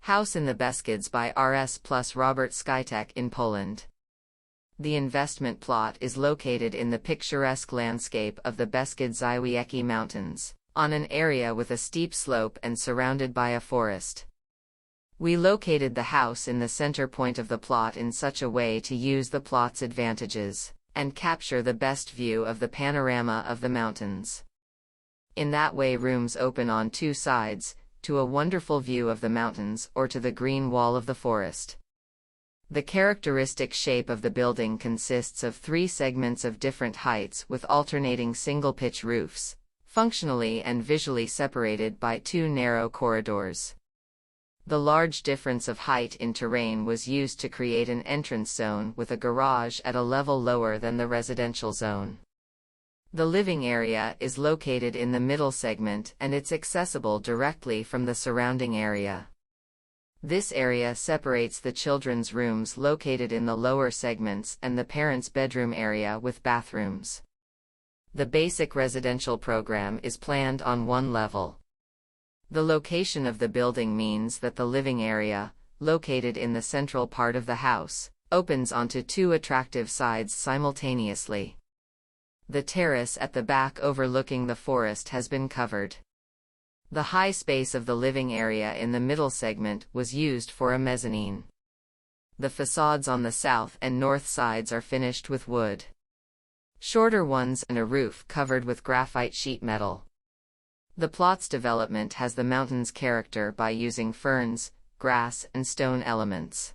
House in the Beskids by RS plus Robert Skitek in Poland. The investment plot is located in the picturesque landscape of the Beskid Żywiecki Mountains, on an area with a steep slope and surrounded by a forest. We located the house in the center point of the plot in such a way to use the plot's advantages, and capture the best view of the panorama of the mountains. In that way rooms open on two sides, to a wonderful view of the mountains or to the green wall of the forest. The characteristic shape of the building consists of 3 segments of different heights with alternating single-pitch roofs, functionally and visually separated by 2 narrow corridors. The large difference of height in terrain was used to create an entrance zone with a garage at a level lower than the residential zone. The living area is located in the middle segment and it's accessible directly from the surrounding area. This area separates the children's rooms located in the lower segments and the parents' bedroom area with bathrooms. The basic residential program is planned on 1 level. The location of the building means that the living area, located in the central part of the house, opens onto 2 attractive sides simultaneously. The terrace at the back overlooking the forest has been covered. The high space of the living area in the middle segment was used for a mezzanine. The facades on the south and north sides are finished with wood. Shorter ones and a roof covered with graphite sheet metal. The plot's development has the mountain's character by using ferns, grass and stone elements.